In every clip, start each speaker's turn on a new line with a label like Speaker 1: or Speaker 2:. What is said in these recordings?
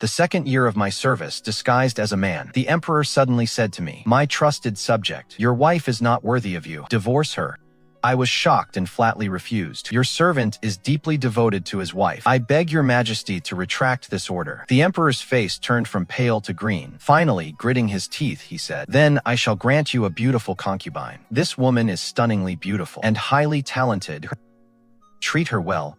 Speaker 1: The second year of my service, disguised as a man, the emperor suddenly said to me, "My trusted subject, your wife is not worthy of you. Divorce her." I was shocked and flatly refused. "Your servant is deeply devoted to his wife. I beg your majesty to retract this order." The emperor's face turned from pale to green. Finally, gritting his teeth, he said, "Then I shall grant you a beautiful concubine. This woman is stunningly beautiful and highly talented. Treat her well."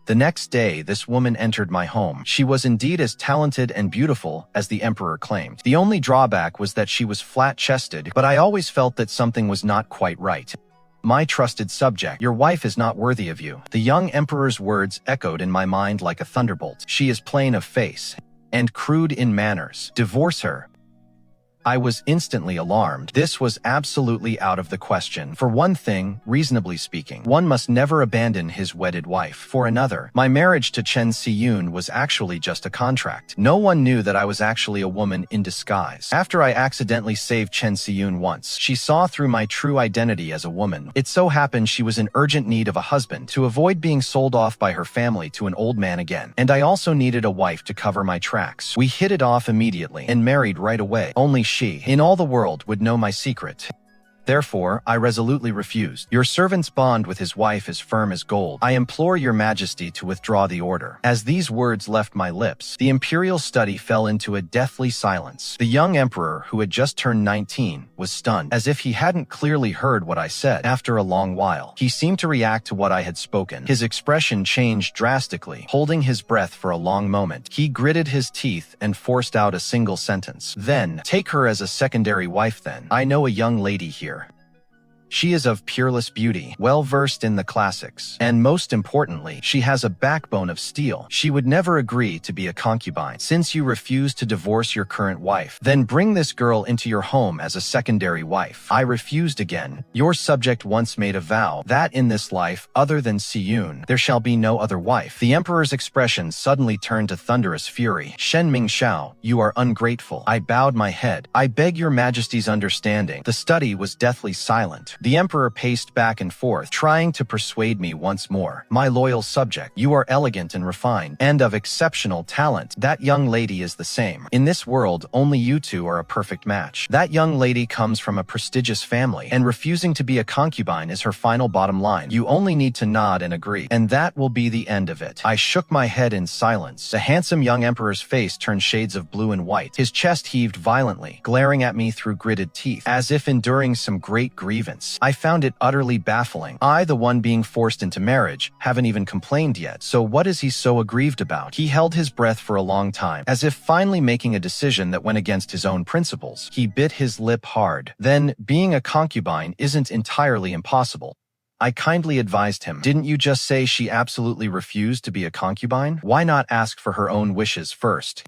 Speaker 1: The next day, this woman entered my home. She was indeed as talented and beautiful as the emperor claimed. The only drawback was that she was flat-chested, but I always felt that something was not quite right. "My trusted subject, your wife is not worthy of you." The young emperor's words echoed in my mind like a thunderbolt. "She is plain of face and crude in manners. Divorce her." I was instantly alarmed. This was absolutely out of the question. For one thing, reasonably speaking, one must never abandon his wedded wife for another. My marriage to Chen Siyun was actually just a contract. No one knew that I was actually a woman in disguise. After I accidentally saved Chen Siyun once, she saw through my true identity as a woman. It so happened she was in urgent need of a husband to avoid being sold off by her family to an old man again. And I also needed a wife to cover my tracks. We hit it off immediately and married right away. Only she, in all the world, would know my secret. Therefore, I resolutely refused. Your servant's bond with his wife is firm as gold. I implore your majesty to withdraw the order. As these words left my lips, the imperial study fell into a deathly silence. The young emperor, who had just turned 19, was stunned, as if he hadn't clearly heard what I said. After a long while, he seemed to react to what I had spoken. His expression changed drastically. Holding his breath for a long moment, he gritted his teeth and forced out a single sentence. "Then, take her as a secondary wife then. I know a young lady here. She is of peerless beauty, well-versed in the classics, and most importantly, she has a backbone of steel. She would never agree to be a concubine. Since you refuse to divorce your current wife, then bring this girl into your home as a secondary wife." I refused again. "Your subject once made a vow that in this life, other than Siyun, there shall be no other wife." The emperor's expression suddenly turned to thunderous fury. "Shen Mingxiao, you are ungrateful." I bowed my head. "I beg your majesty's understanding." The study was deathly silent. The emperor paced back and forth, trying to persuade me once more. "My loyal subject, you are elegant and refined, and of exceptional talent. That young lady is the same. In this world, only you two are a perfect match. That young lady comes from a prestigious family, and refusing to be a concubine is her final bottom line. You only need to nod and agree, and that will be the end of it." I shook my head in silence. The handsome young emperor's face turned shades of blue and white. His chest heaved violently, glaring at me through gritted teeth, as if enduring some great grievance. I found it utterly baffling. I, the one being forced into marriage, haven't even complained yet. So what is he so aggrieved about? He held his breath for a long time, as if finally making a decision that went against his own principles. He bit his lip hard. "Then, being a concubine isn't entirely impossible." I kindly advised him. "Didn't you just say she absolutely refused to be a concubine? Why not ask for her own wishes first?"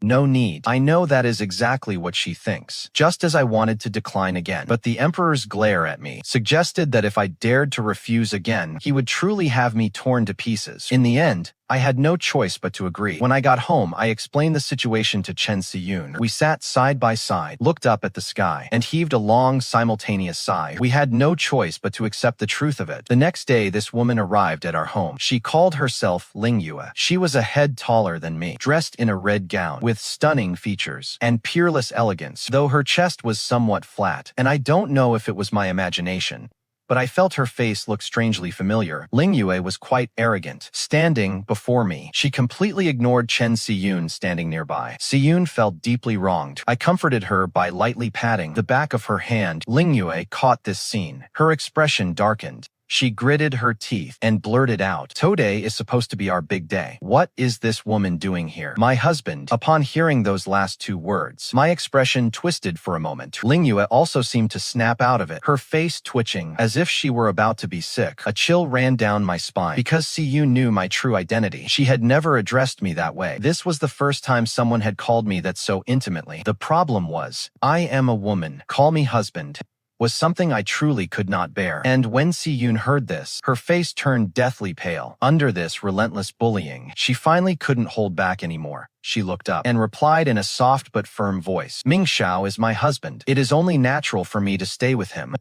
Speaker 1: "No need. I know that is exactly what she thinks." Just as I wanted to decline again. But the emperor's glare at me suggested that if I dared to refuse again, he would truly have me torn to pieces. In the end, I had no choice but to agree. When I got home, I explained the situation to Chen Siyun. We sat side by side, looked up at the sky, and heaved a long, simultaneous sigh. We had no choice but to accept the truth of it. The next day, this woman arrived at our home. She called herself Lingyue. She was a head taller than me, dressed in a red gown, with stunning features and peerless elegance, though her chest was somewhat flat, and I don't know if it was my imagination, but I felt her face look strangely familiar. Lingyue was quite arrogant. Standing before me, she completely ignored Chen Siyun standing nearby. Siyun felt deeply wronged. I comforted her by lightly patting the back of her hand. Lingyue caught this scene. Her expression darkened. She gritted her teeth and blurted out, "Today is supposed to be our big day. What is this woman doing here? My husband." Upon hearing those last two words, my expression twisted for a moment. Lingyue also seemed to snap out of it, her face twitching as if she were about to be sick. A chill ran down my spine. Because Siyun knew my true identity, she had never addressed me that way. This was the first time someone had called me that so intimately. The problem was, "I am a woman. Call me husband," was something I truly could not bear. And when Siyun heard this, her face turned deathly pale. Under this relentless bullying, she finally couldn't hold back anymore. She looked up and replied in a soft but firm voice, "Mingxiao is my husband. It is only natural for me to stay with him."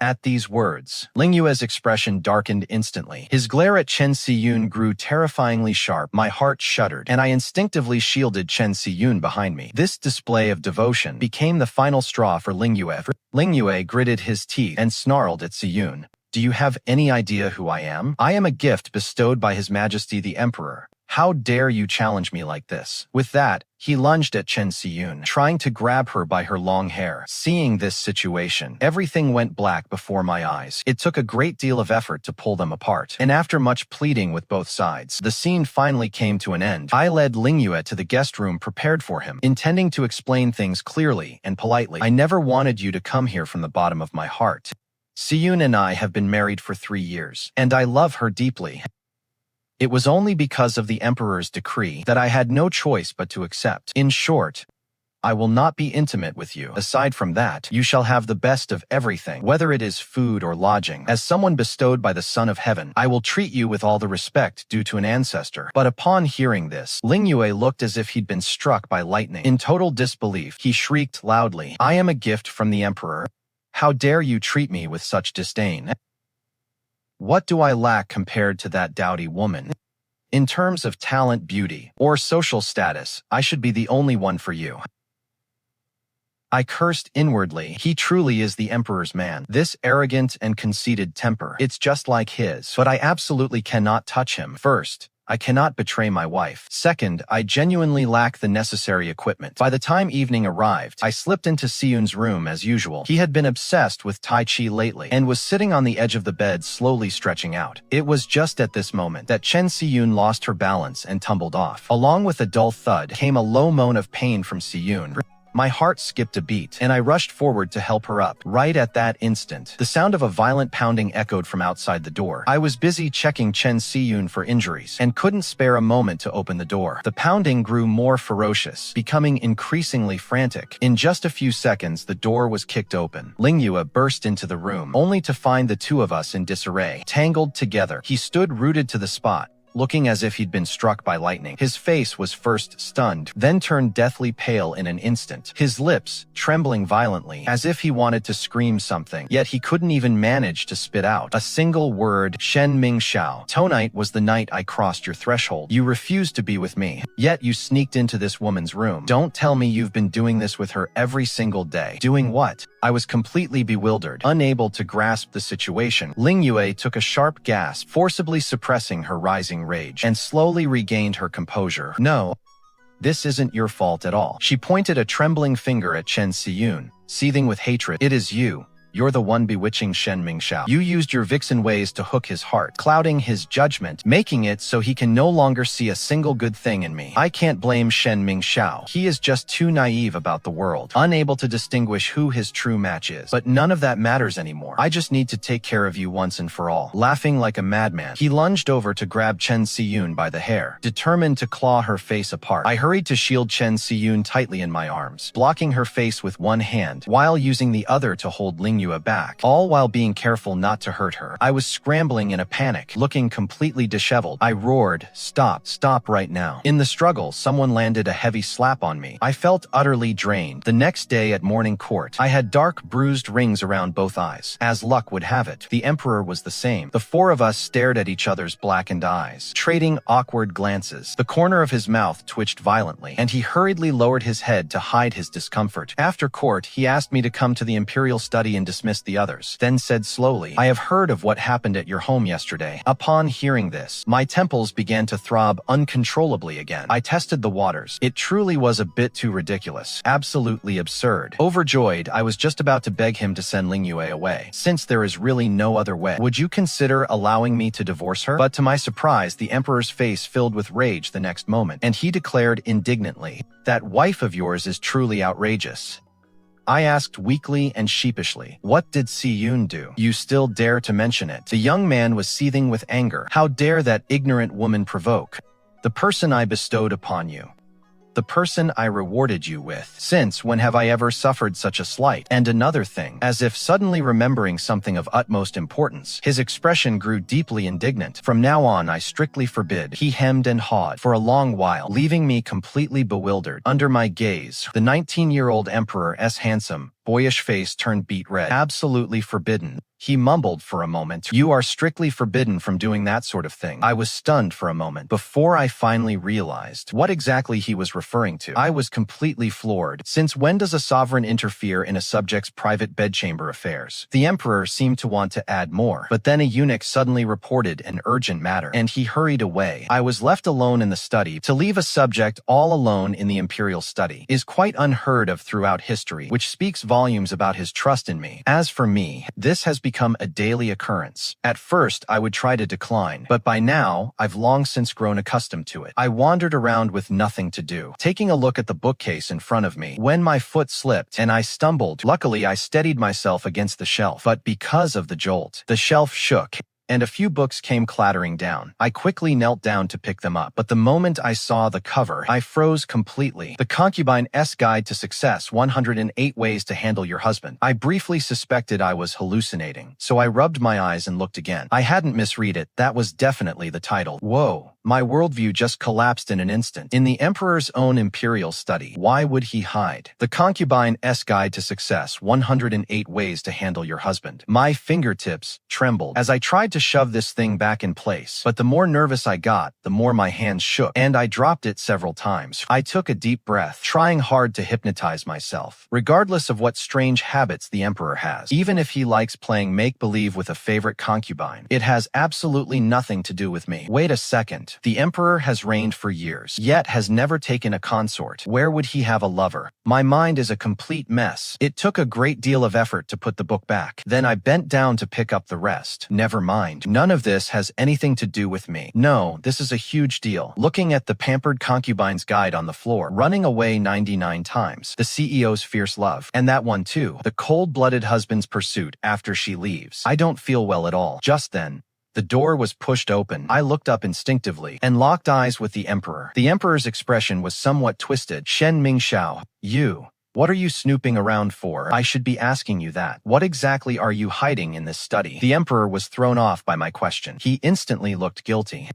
Speaker 1: At these words, Lingyue's expression darkened instantly. His glare at Chen Siyun grew terrifyingly sharp. My heart shuddered, and I instinctively shielded Chen Siyun behind me. This display of devotion became the final straw for Lingyue. Lingyue gritted his teeth and snarled at Siyun. Do you have any idea who I am? I am a gift bestowed by His Majesty the Emperor. How dare you challenge me like this? With that, he lunged at Chen Siyun, trying to grab her by her long hair. Seeing this situation, everything went black before my eyes. It took a great deal of effort to pull them apart, and after much pleading with both sides, the scene finally came to an end. I led Lingyue to the guest room prepared for him, intending to explain things clearly and politely. I never wanted you to come here from the bottom of my heart. Siyun and I have been married for 3 years, and I love her deeply. It was only because of the Emperor's decree that I had no choice but to accept. In short, I will not be intimate with you. Aside from that, you shall have the best of everything, whether it is food or lodging. As someone bestowed by the Son of Heaven, I will treat you with all the respect due to an ancestor. But upon hearing this, Lingyue looked as if he'd been struck by lightning. In total disbelief, he shrieked loudly, I am a gift from the Emperor. How dare you treat me with such disdain? What do I lack compared to that dowdy woman? In terms of talent, beauty, or social status, I should be the only one for you. I cursed inwardly. He truly is the Emperor's man. This arrogant and conceited temper, it's just like his. But I absolutely cannot touch him. First, I cannot betray my wife. Second, I genuinely lack the necessary equipment. By the time evening arrived, I slipped into Siyun's room as usual. He had been obsessed with Tai Chi lately and was sitting on the edge of the bed slowly stretching out. It was just at this moment that Chen Siyun lost her balance and tumbled off. Along with a dull thud came a low moan of pain from Siyun. My heart skipped a beat, and I rushed forward to help her up. Right at that instant, the sound of a violent pounding echoed from outside the door. I was busy checking Chen Siyun for injuries, and couldn't spare a moment to open the door. The pounding grew more ferocious, becoming increasingly frantic. In just a few seconds, the door was kicked open. Lingyue burst into the room, only to find the two of us in disarray, tangled together. He stood rooted to the spot, looking as if he'd been struck by lightning. His face was first stunned, then turned deathly pale in an instant, his lips trembling violently, as if he wanted to scream something, yet he couldn't even manage to spit out a single word. Shen Mingxiao. Tonight was the night I crossed your threshold. You refused to be with me, yet you sneaked into this woman's room. Don't tell me you've been doing this with her every single day. Doing what? I was completely bewildered, unable to grasp the situation. Lingyue took a sharp gasp, forcibly suppressing her rising rage, and slowly regained her composure. No, this isn't your fault at all. She pointed a trembling finger at Chen Siyun, seething with hatred. It is you. You're the one bewitching Shen Mingxiao. You used your vixen ways to hook his heart, clouding his judgment, making it so he can no longer see a single good thing in me. I can't blame Shen Mingxiao. He is just too naive about the world, unable to distinguish who his true match is. But none of that matters anymore. I just need to take care of you once and for all. Laughing like a madman, he lunged over to grab Chen Siyun by the hair, determined to claw her face apart. I hurried to shield Chen Siyun tightly in my arms, blocking her face with one hand, while using the other to hold Lingyue back, all while being careful not to hurt her. I was scrambling in a panic, looking completely disheveled. I roared, stop right now. In the struggle, someone landed a heavy slap on me. I felt utterly drained. The next day at morning court, I had dark, bruised rings around both eyes. As luck would have it, the Emperor was the same. The four of us stared at each other's blackened eyes, trading awkward glances. The corner of his mouth twitched violently, and he hurriedly lowered his head to hide his discomfort. After court, he asked me to come to the imperial study and dismissed the others, then said slowly, I have heard of what happened at your home yesterday. Upon hearing this, my temples began to throb uncontrollably again. I tested the waters. It truly was a bit too ridiculous. Absolutely absurd. Overjoyed, I was just about to beg him to send Lingyue away, since there is really no other way. Would you consider allowing me to divorce her? But to my surprise, the Emperor's face filled with rage the next moment, and he declared indignantly, that wife of yours is truly outrageous. I asked weakly and sheepishly, what did Siyun do? You still dare to mention it? The young man was seething with anger. How dare that ignorant woman provoke the person I bestowed upon you? The person I rewarded you with. Since when have I ever suffered such a slight? And another thing, as if suddenly remembering something of utmost importance, his expression grew deeply indignant. From now on, I strictly forbid. He hemmed and hawed for a long while, leaving me completely bewildered. Under my gaze, the 19-year-old Emperor's handsome, boyish face turned beet red. Absolutely forbidden. He mumbled for a moment. You are strictly forbidden from doing that sort of thing. I was stunned for a moment before I finally realized what exactly he was referring to. I was completely floored. Since when does a sovereign interfere in a subject's private bedchamber affairs? The emperor seemed to want to add more, but then a eunuch suddenly reported an urgent matter, and he hurried away. I was left alone in the study. To leave a subject all alone in the imperial study is quite unheard of throughout history, which speaks volumes about his trust in me. As for me, this has become a daily occurrence. At first, I would try to decline, but by now, I've long since grown accustomed to it. I wandered around with nothing to do, taking a look at the bookcase in front of me, when my foot slipped and I stumbled. Luckily, I steadied myself against the shelf, but because of the jolt, the shelf shook, and a few books came clattering down. I quickly knelt down to pick them up, but the moment I saw the cover, I froze completely. The Concubine's Guide to Success, 108 Ways to Handle Your Husband. I briefly suspected I was hallucinating, so I rubbed my eyes and looked again. I hadn't misread it. That was definitely the title. Whoa. My worldview just collapsed in an instant. In the emperor's own imperial study, why would he hide? The Concubine's Guide to Success, 108 Ways to Handle Your Husband. My fingertips trembled as I tried to shove this thing back in place, but the more nervous I got, the more my hands shook, and I dropped it several times. I took a deep breath, trying hard to hypnotize myself. Regardless of what strange habits the emperor has, even if he likes playing make-believe with a favorite concubine, it has absolutely nothing to do with me. Wait a second. The emperor has reigned for years, yet has never taken a consort. Where would he have a lover? My mind is a complete mess. It took a great deal of effort to put the book back. Then I bent down to pick up the rest. Never mind. None of this has anything to do with me. No, this is a huge deal. Looking at the pampered concubine's guide on the floor, running away 99 times, the CEO's fierce love, and that one too, the cold-blooded husband's pursuit after she leaves. I don't feel well at all. Just then, the door was pushed open. I looked up instinctively and locked eyes with the emperor. The emperor's expression was somewhat twisted. Shen Mingxiao, you. What are you snooping around for? I should be asking you that. What exactly are you hiding in this study? The emperor was thrown off by my question. He instantly looked guilty.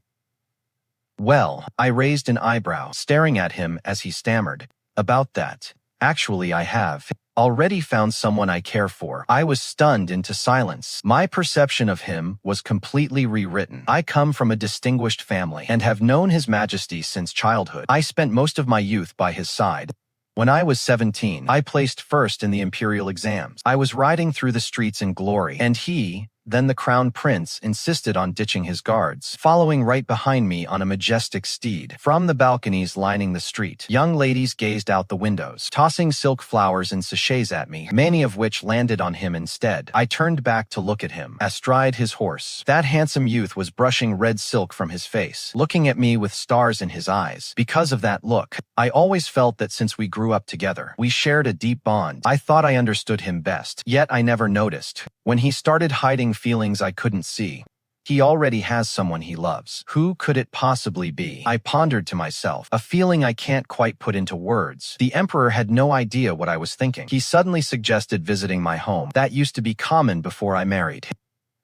Speaker 1: Well, I raised an eyebrow, staring at him as he stammered. About that. Actually, I have already found someone I care for. I was stunned into silence. My perception of him was completely rewritten. I come from a distinguished family and have known His Majesty since childhood. I spent most of my youth by his side. When I was 17, I placed first in the imperial exams. I was riding through the streets in glory, and he, then the crown prince, insisted on ditching his guards, following right behind me on a majestic steed. From the balconies lining the street, young ladies gazed out the windows, tossing silk flowers and sachets at me, many of which landed on him instead. I turned back to look at him, astride his horse. That handsome youth was brushing red silk from his face, looking at me with stars in his eyes. Because of that look, I always felt that since we grew up together, we shared a deep bond. I thought I understood him best, yet I never noticed. When he started hiding feelings I couldn't see, he already has someone he loves. Who could it possibly be? I pondered to myself, a feeling I can't quite put into words. The emperor had no idea what I was thinking. He suddenly suggested visiting my home. That used to be common before I married.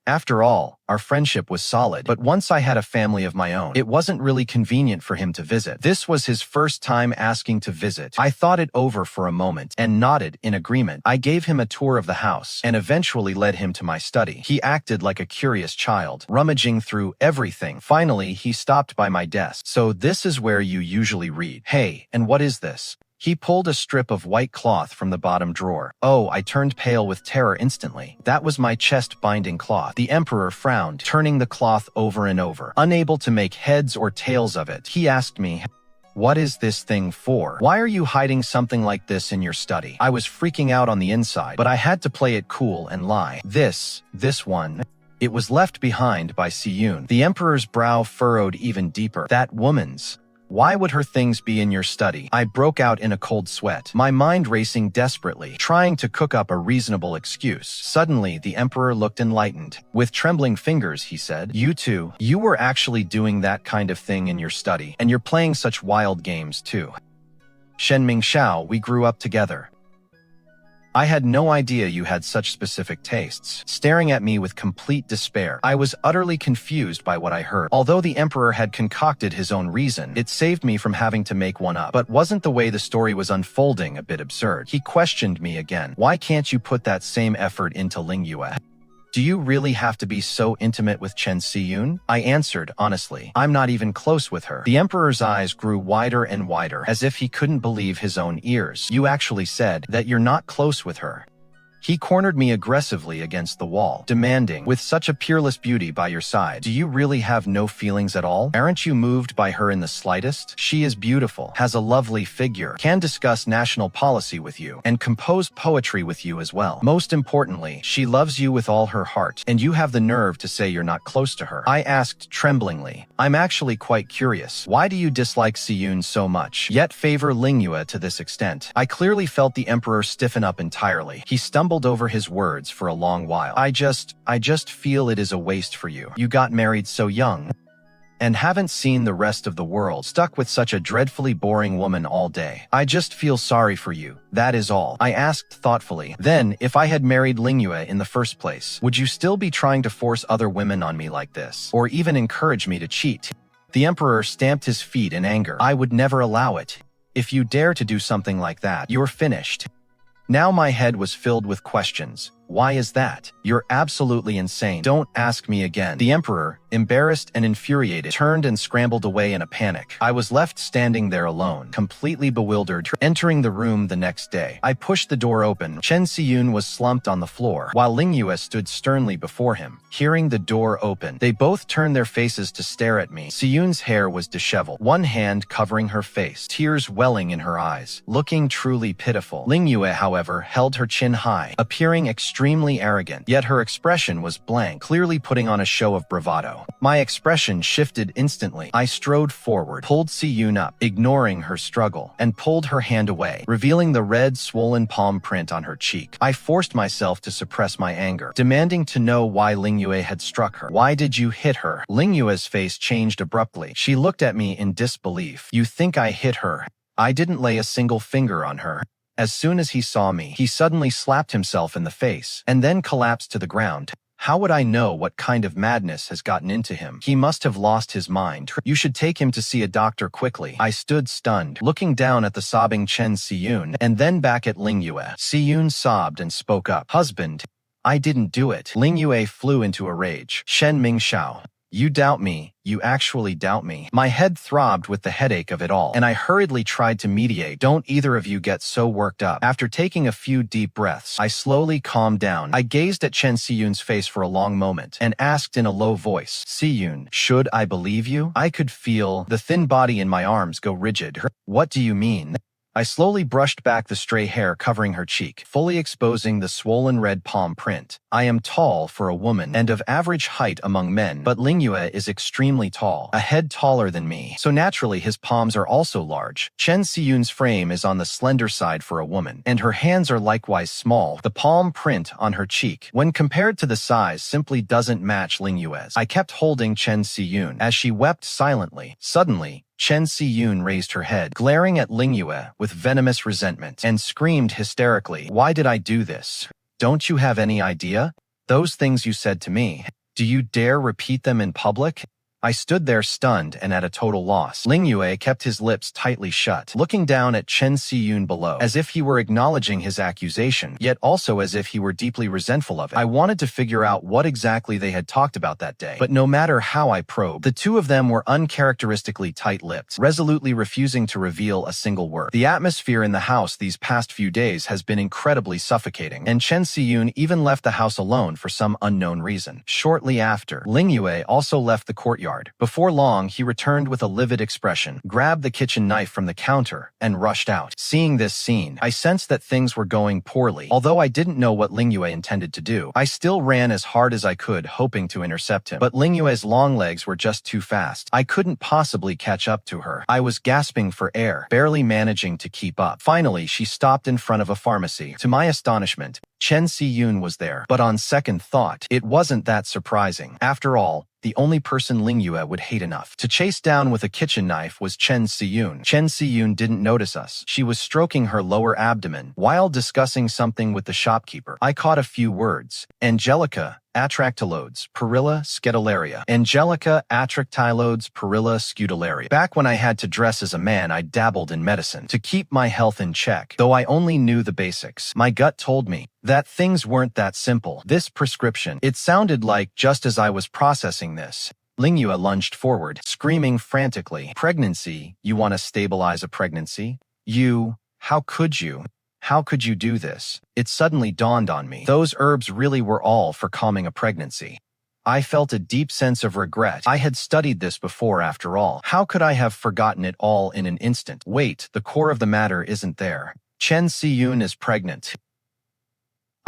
Speaker 1: After all, our friendship was solid, but once I had a family of my own, it wasn't really convenient for him to visit. This was his first time asking to visit. I thought it over for a moment and nodded in agreement. I gave him a tour of the house and eventually led him to my study. He acted like a curious child, rummaging through everything. Finally, he stopped by my desk. So this is where you usually read. Hey, and what is this? He pulled a strip of white cloth from the bottom drawer. Oh, I turned pale with terror instantly. That was my chest-binding cloth. The emperor frowned, turning the cloth over and over. Unable to make heads or tails of it, he asked me, "What is this thing for? Why are you hiding something like this in your study?" I was freaking out on the inside, but I had to play it cool and lie. This one. It was left behind by Siyun. The emperor's brow furrowed even deeper. That woman's. Why would her things be in your study? I broke out in a cold sweat, my mind racing desperately, trying to cook up a reasonable excuse. Suddenly, the emperor looked enlightened. With trembling fingers, he said, "You two, you were actually doing that kind of thing in your study, and you're playing such wild games too. Shen Mingxiao, we grew up together. I had no idea you had such specific tastes. Staring at me with complete despair, I was utterly confused by what I heard. Although the emperor had concocted his own reason, it saved me from having to make one up. But wasn't the way the story was unfolding a bit absurd? He questioned me again. Why can't you put that same effort into Lingyue? Do you really have to be so intimate with Chen Siyun? I answered, honestly. I'm not even close with her. The emperor's eyes grew wider and wider, as if he couldn't believe his own ears. You actually said that you're not close with her. He cornered me aggressively against the wall, demanding, with such a peerless beauty by your side, do you really have no feelings at all? Aren't you moved by her in the slightest? She is beautiful, has a lovely figure, can discuss national policy with you, and compose poetry with you as well. Most importantly, she loves you with all her heart, and you have the nerve to say you're not close to her. I asked tremblingly, I'm actually quite curious. Why do you dislike Siyun so much, yet favor Lingyue to this extent? I clearly felt the emperor stiffen up entirely. He stumbled over his words for a long while. I just feel it is a waste for you. You got married so young and haven't seen the rest of the world, stuck with such a dreadfully boring woman all day. I just feel sorry for you, that is all. I asked thoughtfully, then, if I had married Lingyue in the first place, would you still be trying to force other women on me like this, or even encourage me to cheat? The emperor stamped his feet in anger. I would never allow it. If you dare to do something like that, you're finished. Now my head was filled with questions. Why is that? You're absolutely insane. Don't ask me again. The emperor, embarrassed and infuriated, turned and scrambled away in a panic. I was left standing there alone, completely bewildered. Entering the room the next day, I pushed the door open. Chen Siyun was slumped on the floor, while Lingyue stood sternly before him. Hearing the door open, they both turned their faces to stare at me. Siyun's hair was disheveled, one hand covering her face, tears welling in her eyes, looking truly pitiful. Lingyue, however, held her chin high, appearing extremely arrogant, yet her expression was blank, clearly putting on a show of bravado. My expression shifted instantly. I strode forward, pulled Siyun up, ignoring her struggle, and pulled her hand away, revealing the red, swollen palm print on her cheek. I forced myself to suppress my anger, demanding to know why Lingyue had struck her. Why did you hit her? Lingyue's face changed abruptly. She looked at me in disbelief. You think I hit her? I didn't lay a single finger on her. As soon as he saw me, he suddenly slapped himself in the face, and then collapsed to the ground. How would I know what kind of madness has gotten into him? He must have lost his mind. You should take him to see a doctor quickly. I stood stunned, looking down at the sobbing Chen Siyun, and then back at Lingyue. Siyun sobbed and spoke up. Husband, I didn't do it. Lingyue flew into a rage. Shen Mingxiao, you doubt me. You actually doubt me. My head throbbed with the headache of it all, and I hurriedly tried to mediate. Don't either of you get so worked up. After taking a few deep breaths, I slowly calmed down. I gazed at Chen Siyun's face for a long moment, and asked in a low voice, Siyun, should I believe you? I could feel the thin body in my arms go rigid. What do you mean? I slowly brushed back the stray hair covering her cheek, fully exposing the swollen red palm print. I am tall for a woman and of average height among men, but Lingyue is extremely tall, a head taller than me, so naturally his palms are also large. Chen Siyun's frame is on the slender side for a woman, and her hands are likewise small. The palm print on her cheek, when compared to the size, simply doesn't match Lingyue's. I kept holding Chen Siyun as she wept silently. Suddenly, Chen Siyun raised her head, glaring at Lingyue with venomous resentment, and screamed hysterically, Why did I do this? Don't you have any idea? Those things you said to me, do you dare repeat them in public? I stood there stunned and at a total loss. Lingyue kept his lips tightly shut, looking down at Chen Siyun below, as if he were acknowledging his accusation, yet also as if he were deeply resentful of it. I wanted to figure out what exactly they had talked about that day, but no matter how I probed, the two of them were uncharacteristically tight-lipped, resolutely refusing to reveal a single word. The atmosphere in the house these past few days has been incredibly suffocating, and Chen Siyun even left the house alone for some unknown reason. Shortly after, Lingyue also left the courtyard. Before long, he returned with a livid expression, grabbed the kitchen knife from the counter, and rushed out. Seeing this scene, I sensed that things were going poorly. Although I didn't know what Lingyue intended to do, I still ran as hard as I could, hoping to intercept him. But Lingyue's long legs were just too fast. I couldn't possibly catch up to her. I was gasping for air, barely managing to keep up. Finally, she stopped in front of a pharmacy. To my astonishment, Chen Siyun was there. But on second thought, it wasn't that surprising. After all, The only person Lingyue would hate enough to chase down with a kitchen knife was Chen Siyun. Chen Siyun didn't notice us. She was stroking her lower abdomen while discussing something with the shopkeeper. I caught a few words. Angelica Atractylodes, Perilla Scutularia. Angelica Atractylodes, Perilla Scutularia. Back when I had to dress as a man, I dabbled in medicine to keep my health in check, though I only knew the basics. My gut told me that things weren't that simple. This prescription, it sounded like just as I was processing this, Lingyue lunged forward, screaming frantically, "Pregnancy? You want to stabilize a pregnancy? How could you? How could you do this?" It suddenly dawned on me. Those herbs really were all for calming a pregnancy. I felt a deep sense of regret. I had studied this before, after all. How could I have forgotten it all in an instant? Wait, the core of the matter isn't there. Chen Siyun is pregnant.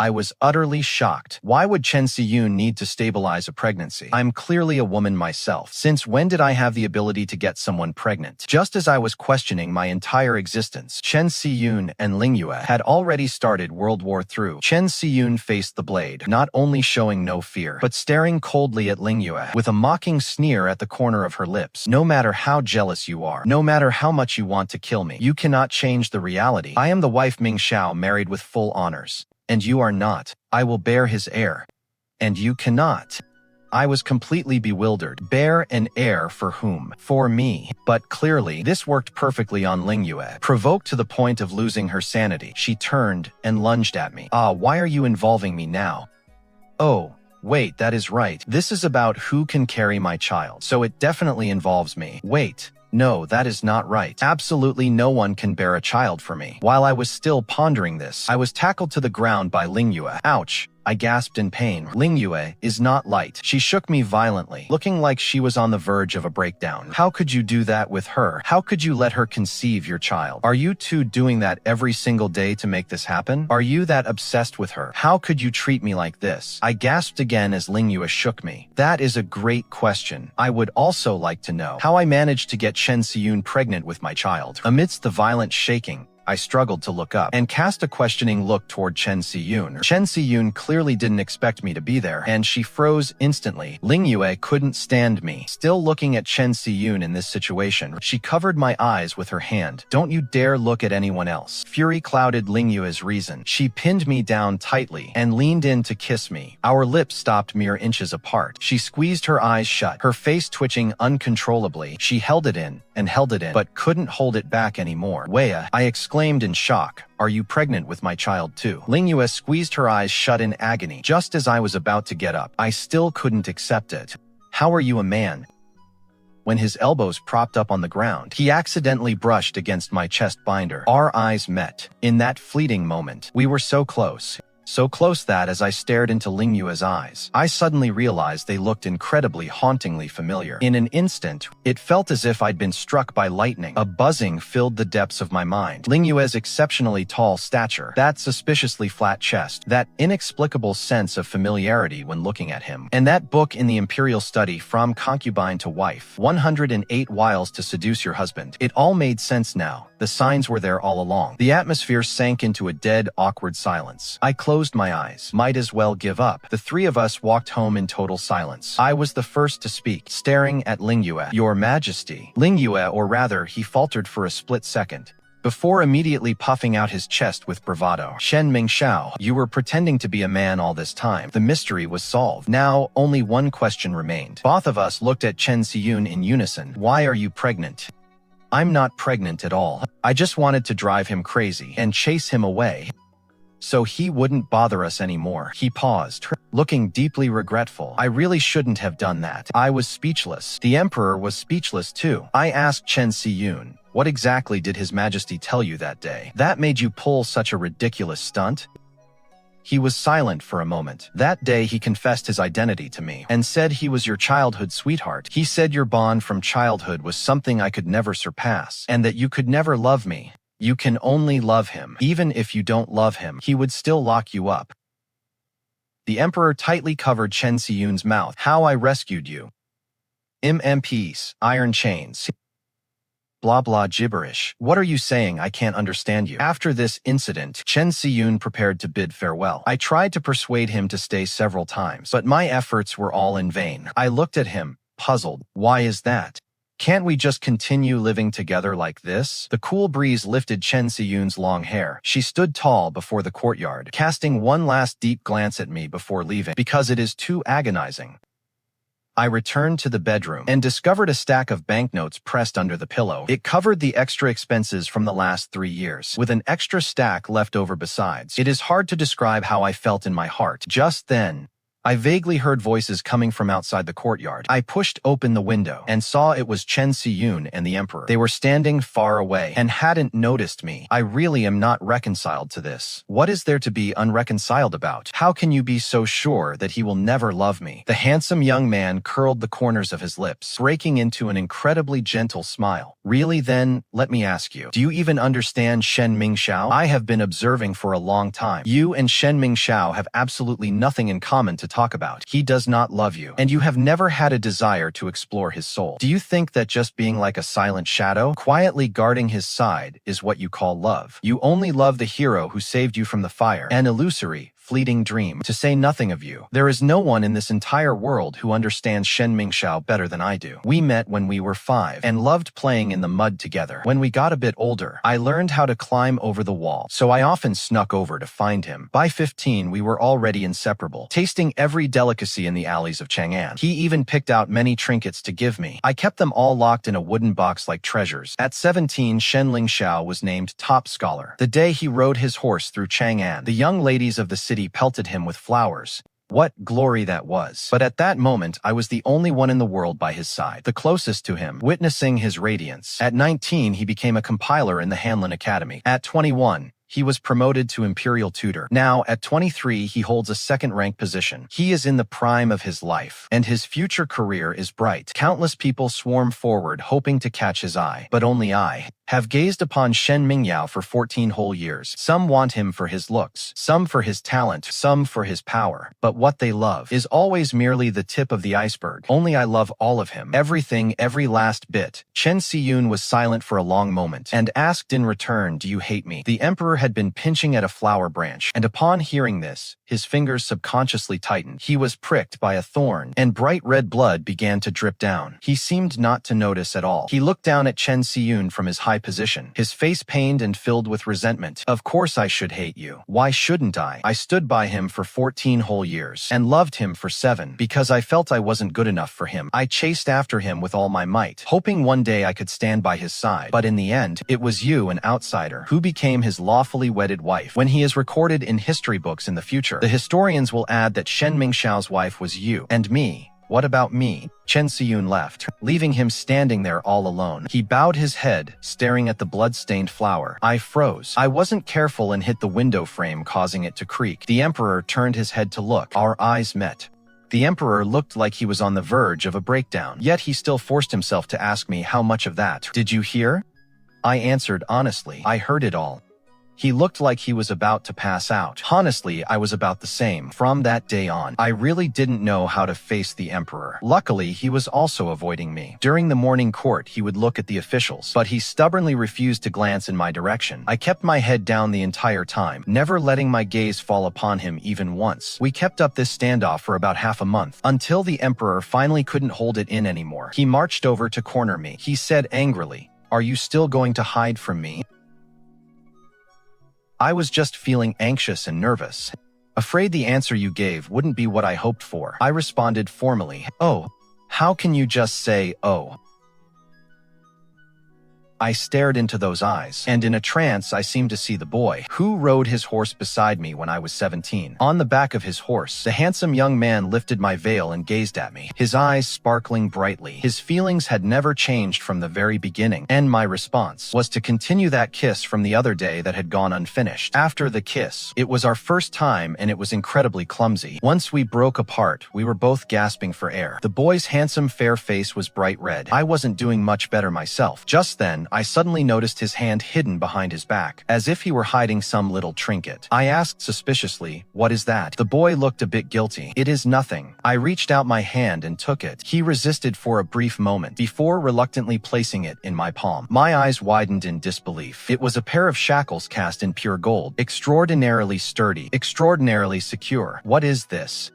Speaker 1: I was utterly shocked. Why would Chen Siyun need to stabilize a pregnancy? I'm clearly a woman myself. Since when did I have the ability to get someone pregnant? Just as I was questioning my entire existence, Chen Siyun and Lingyue had already started World War III. Chen Siyun faced the blade, not only showing no fear, but staring coldly at Lingyue with a mocking sneer at the corner of her lips. "No matter how jealous you are, no matter how much you want to kill me, you cannot change the reality. I am the wife Mingxiao, married with full honors. And you are not. I will bear his heir. And you cannot." I was completely bewildered. Bear an heir for whom? For me. But clearly, this worked perfectly on Lingyue. Provoked to the point of losing her sanity, she turned and lunged at me. Why are you involving me now? Oh, wait, that is right. This is about who can carry my child. So it definitely involves me. Wait. No, that is not right. Absolutely no one can bear a child for me. While I was still pondering this, I was tackled to the ground by Lingyue. Ouch! I gasped in pain. Lingyue is not light. She shook me violently, looking like she was on the verge of a breakdown. How could you do that with her? How could you let her conceive your child? Are you two doing that every single day to make this happen? Are you that obsessed with her? How could you treat me like this? I gasped again as Lingyue shook me. That is a great question. I would also like to know how I managed to get Chen Siyun pregnant with my child. Amidst the violent shaking, I struggled to look up and cast a questioning look toward Chen Siyun. Chen Siyun clearly didn't expect me to be there, and she froze instantly. Lingyue couldn't stand me. Still looking at Chen Siyun in this situation, she covered my eyes with her hand. "Don't you dare look at anyone else." Fury clouded Lingyue's reason. She pinned me down tightly and leaned in to kiss me. Our lips stopped mere inches apart. She squeezed her eyes shut, her face twitching uncontrollably. She held it in, but couldn't hold it back anymore. "Weya," I exclaimed in shock. "Are you pregnant with my child too?" Lingyue squeezed her eyes shut in agony. Just as I was about to get up, I still couldn't accept it. "How are you a man?" When his elbows propped up on the ground, he accidentally brushed against my chest binder. Our eyes met. In that fleeting moment, we were so close. So close that as I stared into Lingyue's eyes, I suddenly realized they looked incredibly hauntingly familiar. In an instant, it felt as if I'd been struck by lightning. A buzzing filled the depths of my mind. Lingyue's exceptionally tall stature, that suspiciously flat chest, that inexplicable sense of familiarity when looking at him, and that book in the Imperial Study, From Concubine to Wife, 108 Wiles to Seduce Your Husband. It all made sense now. The signs were there all along. The atmosphere sank into a dead, awkward silence. I closed my eyes. Might as well give up. The three of us walked home in total silence. I was the first to speak, staring at Lingyue. "Your Majesty." Lingyue, or rather, he faltered for a split second, before immediately puffing out his chest with bravado. "Shen Mingxiao, you were pretending to be a man all this time." The mystery was solved. Now, only one question remained. Both of us looked at Chen Siyun in unison. "Why are you pregnant?" "I'm not pregnant at all. I just wanted to drive him crazy and chase him away, so he wouldn't bother us anymore." He paused, looking deeply regretful. "I really shouldn't have done that." I was speechless. The Emperor was speechless too. I asked Chen Siyun, "What exactly did His Majesty tell you that day that made you pull such a ridiculous stunt?" He was silent for a moment. "That day he confessed his identity to me and said he was your childhood sweetheart. He said your bond from childhood was something I could never surpass, and that you could never love me. You can only love him. Even if you don't love him, he would still lock you up." The Emperor tightly covered Chen Siyun's mouth. "How I rescued you. MPs, iron chains." Blah blah gibberish. What are you saying? I can't understand you. After this incident, Chen Siyun prepared to bid farewell. I tried to persuade him to stay several times, but my efforts were all in vain. I looked at him, puzzled. Why is that? Can't we just continue living together like this? The cool breeze lifted Chen Siyun's long hair. She stood tall before the courtyard, casting one last deep glance at me before leaving, because it is too agonizing. I returned to the bedroom and discovered a stack of banknotes pressed under the pillow. It covered the extra expenses from the last 3 years, with an extra stack left over besides. It is hard to describe how I felt in my heart. Just then, I vaguely heard voices coming from outside the courtyard. I pushed open the window and saw it was Chen Siyun and the Emperor. They were standing far away and hadn't noticed me. I really am not reconciled to this. What is there to be unreconciled about? How can you be so sure that he will never love me? The handsome young man curled the corners of his lips, breaking into an incredibly gentle smile. Really then, let me ask you, do you even understand Shen Mingxiao? I have been observing for a long time. You and Shen Mingxiao have absolutely nothing in common to talk about. He does not love you, and you have never had a desire to explore his soul. Do you think that just being like a silent shadow, quietly guarding his side, is what you call love? You only love the hero who saved you from the fire, an illusory, fleeting dream, to say nothing of you. There is no one in this entire world who understands Shen Mingxiao better than I do. We met when we were 5 and loved playing in the mud together. When we got a bit older, I learned how to climb over the wall, so I often snuck over to find him. By 15, we were already inseparable, tasting every delicacy in the alleys of Chang'an. He even picked out many trinkets to give me. I kept them all locked in a wooden box like treasures. At 17, Shen Mingxiao was named top scholar. The day he rode his horse through Chang'an, the young ladies of the city pelted him with flowers. What glory that was. But at that moment, I was the only one in the world by his side, the closest to him, witnessing his radiance. At 19, he became a compiler in the Hanlin Academy. At 21, he was promoted to imperial tutor. Now, at 23, he holds a second-rank position. He is in the prime of his life, and his future career is bright. Countless people swarm forward, hoping to catch his eye. But only I have gazed upon Shen Mingxiao for 14 whole years. Some want him for his looks, some for his talent, some for his power. But what they love is always merely the tip of the iceberg. Only I love all of him. Everything, every last bit. Chen Siyun was silent for a long moment, and asked in return, "Do you hate me?" The Emperor had been pinching at a flower branch, and upon hearing this, his fingers subconsciously tightened. He was pricked by a thorn, and bright red blood began to drip down. He seemed not to notice at all. He looked down at Chen Siyun from his high position, his face pained and filled with resentment. Of course I should hate you. Why shouldn't I? I stood by him for 14 whole years, and loved him for 7, because I felt I wasn't good enough for him. I chased after him with all my might, hoping one day I could stand by his side. But in the end, it was you, an outsider, who became his lawfully wedded wife. When he is recorded in history books in the future, the historians will add that Shen Mingxiao's wife was you. And me. What about me? Chen Siyun left, leaving him standing there all alone. He bowed his head, staring at the blood-stained flower. I froze. I wasn't careful and hit the window frame, causing it to creak. The Emperor turned his head to look. Our eyes met. The Emperor looked like he was on the verge of a breakdown, yet he still forced himself to ask me how much of that. Did you hear? I answered honestly. I heard it all. He looked like he was about to pass out. Honestly, I was about the same. From that day on, I really didn't know how to face the Emperor. Luckily, he was also avoiding me. During the morning court, he would look at the officials, but he stubbornly refused to glance in my direction. I kept my head down the entire time, never letting my gaze fall upon him even once. We kept up this standoff for about half a month, until the Emperor finally couldn't hold it in anymore. He marched over to corner me. He said angrily, "Are you still going to hide from me?" I was just feeling anxious and nervous. Afraid the answer you gave wouldn't be what I hoped for. I responded formally, "Oh, how can you just say, oh?" I stared into those eyes, and in a trance I seemed to see the boy who rode his horse beside me when I was 17. On the back of his horse, the handsome young man lifted my veil and gazed at me, his eyes sparkling brightly. His feelings had never changed from the very beginning, and my response was to continue that kiss from the other day that had gone unfinished. After the kiss, it was our first time and it was incredibly clumsy. Once we broke apart, we were both gasping for air. The boy's handsome fair face was bright red. I wasn't doing much better myself. Just then, I suddenly noticed his hand hidden behind his back, as if he were hiding some little trinket. I asked suspiciously, "What is that?" The boy looked a bit guilty. "It is nothing." I reached out my hand and took it. He resisted for a brief moment, before reluctantly placing it in my palm. My eyes widened in disbelief. It was a pair of shackles cast in pure gold, extraordinarily sturdy, extraordinarily secure. "What is this?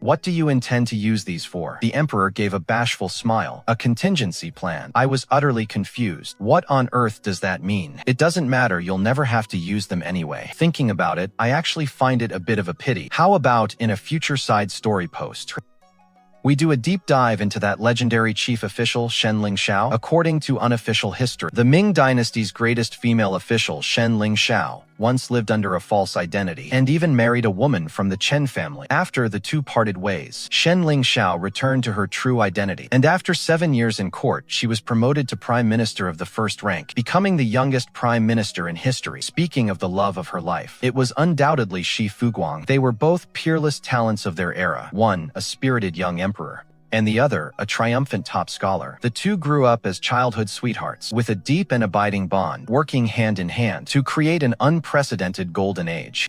Speaker 1: What do you intend to use these for?" The emperor gave a bashful smile. "A contingency plan." I was utterly confused. What on earth does that mean? "It doesn't matter, you'll never have to use them anyway." Thinking about it, I actually find it a bit of a pity. How about in a future side story post, we do a deep dive into that legendary chief official, Shen Mingxiao? According to unofficial history, the Ming dynasty's greatest female official, Shen Mingxiao, once lived under a false identity and even married a woman from the Chen family. After the two parted ways, Shen Mingxiao returned to her true identity, and after 7 years in court, she was promoted to prime minister of the first rank, becoming the youngest prime minister in history. Speaking of the love of her life, it was undoubtedly Shi Fuguang. They were both peerless talents of their era, one a spirited young emperor, and the other, a triumphant top scholar. The two grew up as childhood sweethearts, with a deep and abiding bond, working hand in hand to create an unprecedented golden age.